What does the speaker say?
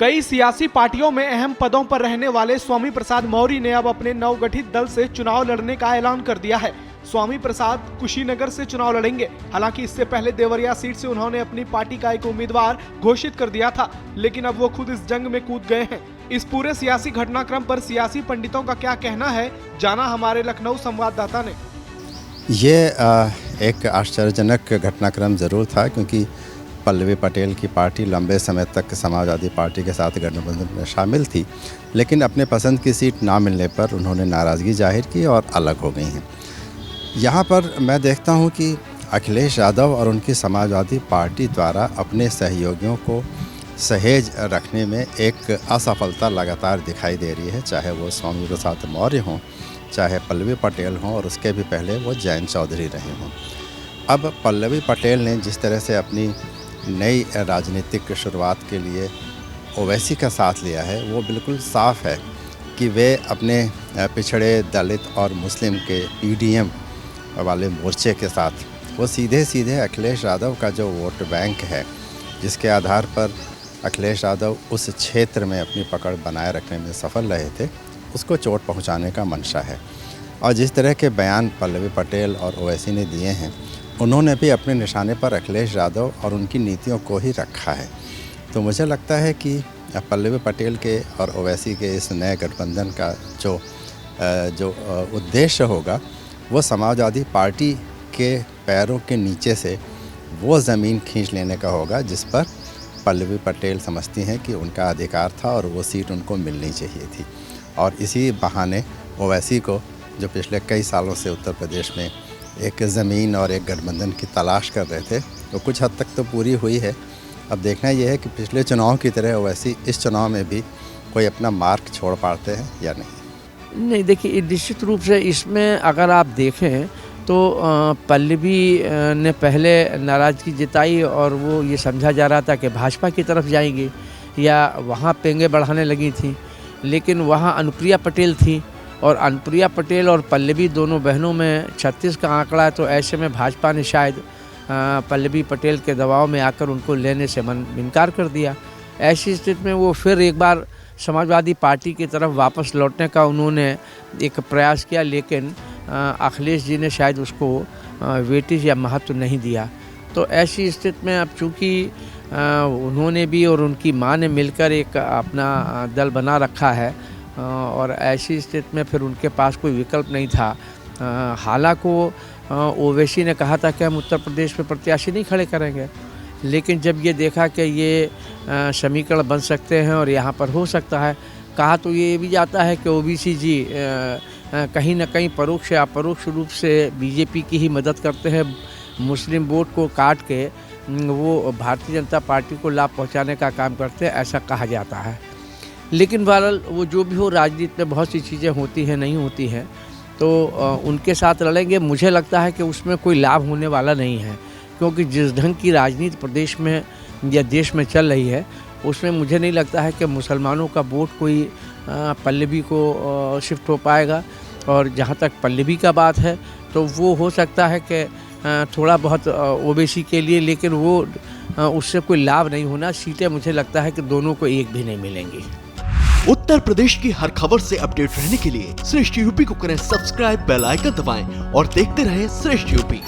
कई सियासी पार्टियों में अहम पदों पर रहने वाले स्वामी प्रसाद मौर्य ने अब अपने नवगठित दल से चुनाव लड़ने का ऐलान कर दिया है। स्वामी प्रसाद कुशीनगर से चुनाव लड़ेंगे। हालांकि इससे पहले देवरिया सीट से उन्होंने अपनी पार्टी का एक उम्मीदवार घोषित कर दिया था, लेकिन अब वो खुद इस जंग में कूद गए हैं। इस पूरे सियासी घटनाक्रम पर सियासी पंडितों का क्या कहना है, जाना हमारे लखनऊ संवाददाता ने। ये एक आश्चर्यजनक घटनाक्रम जरूर था, क्योंकि पल्लवी पटेल की पार्टी लंबे समय तक समाजवादी पार्टी के साथ गठबंधन में शामिल थी, लेकिन अपने पसंद की सीट ना मिलने पर उन्होंने नाराज़गी जाहिर की और अलग हो गई हैं। यहाँ पर मैं देखता हूँ कि अखिलेश यादव और उनकी समाजवादी पार्टी द्वारा अपने सहयोगियों को सहेज रखने में एक असफलता लगातार दिखाई दे रही है, चाहे वो स्वामी प्रसाद मौर्य हों, चाहे पल्लवी पटेल हों और उसके भी पहले वो जयंत चौधरी रहे हों। अब पल्लवी पटेल ने जिस तरह से अपनी नई राजनीतिक शुरुआत के लिए ओवैसी का साथ लिया है, वो बिल्कुल साफ़ है कि वे अपने पिछड़े दलित और मुस्लिम के पीडीएम वाले मोर्चे के साथ वो सीधे सीधे अखिलेश यादव का जो वोट बैंक है, जिसके आधार पर अखिलेश यादव उस क्षेत्र में अपनी पकड़ बनाए रखने में सफल रहे थे, उसको चोट पहुंचाने का मंशा है। और जिस तरह के बयान पल्लवी पटेल और ओवैसी ने दिए हैं, उन्होंने भी अपने निशाने पर अखिलेश यादव और उनकी नीतियों को ही रखा है। तो मुझे लगता है कि पल्लवी पटेल के और ओवैसी के इस नए गठबंधन का जो उद्देश्य होगा, वो समाजवादी पार्टी के पैरों के नीचे से वो ज़मीन खींच लेने का होगा जिस पर पल्लवी पटेल समझती हैं कि उनका अधिकार था और वो सीट उनको मिलनी चाहिए थी। और इसी बहाने ओवैसी को, जो पिछले कई सालों से उत्तर प्रदेश में एक ज़मीन और एक गठबंधन की तलाश कर रहे थे, तो कुछ हद तक तो पूरी हुई है। अब देखना यह है कि पिछले चुनाव की तरह ओवैसी इस चुनाव में भी कोई अपना मार्क छोड़ पाते हैं या नहीं। देखिए, निश्चित रूप से इसमें अगर आप देखें तो पल्लवी ने पहले नाराज़गी जताई और वो ये समझा जा रहा था कि भाजपा की तरफ जाएंगी या वहाँ पेंगे बढ़ाने लगी थी, लेकिन वहाँ अनुप्रिया पटेल थी और अनुप्रिया पटेल और पल्लवी दोनों बहनों में 36 का आंकड़ा है। तो ऐसे में भाजपा ने शायद पल्लवी पटेल के दबाव में आकर उनको लेने से इनकार कर दिया। ऐसी स्थिति में वो फिर एक बार समाजवादी पार्टी की तरफ वापस लौटने का उन्होंने एक प्रयास किया, लेकिन अखिलेश जी ने शायद उसको वेटेज या महत्व नहीं दिया। तो ऐसी स्थिति में अब चूँकि उन्होंने भी और उनकी मां ने मिलकर एक अपना दल बना रखा है और ऐसी स्थिति में फिर उनके पास कोई विकल्प नहीं था। हालांकि ओवैसी ने कहा था कि हम उत्तर प्रदेश में प्रत्याशी नहीं खड़े करेंगे, लेकिन जब ये देखा कि ये समीकरण बन सकते हैं और यहाँ पर हो सकता है, कहा तो ये भी जाता है कि ओबीसी जी कहीं ना कहीं परोक्ष या अपरोक्ष रूप से बीजेपी की ही मदद करते हैं। मुस्लिम वोट को काट के वो भारतीय जनता पार्टी को लाभ पहुँचाने का काम करते हैं, ऐसा कहा जाता है। लेकिन बहरहाल वो जो भी हो, राजनीति में बहुत सी चीज़ें होती हैं, नहीं होती हैं, तो उनके साथ लड़ेंगे। मुझे लगता है कि उसमें कोई लाभ होने वाला नहीं है, क्योंकि जिस ढंग की राजनीति प्रदेश में या देश में चल रही है, उसमें मुझे नहीं लगता है कि मुसलमानों का वोट कोई पल्लवी को शिफ्ट हो पाएगा। और जहाँ तक पल्लवी का बात है, तो वो हो सकता है कि थोड़ा बहुत ओबीसी के लिए, लेकिन वो उससे कोई लाभ नहीं होना। सीटें मुझे लगता है कि दोनों को एक भी नहीं मिलेंगी। उत्तर प्रदेश की हर खबर से अपडेट रहने के लिए श्रेष्ठ यूपी को करें सब्सक्राइब, बेल आइकन दबाएं और देखते रहें श्रेष्ठ यूपी।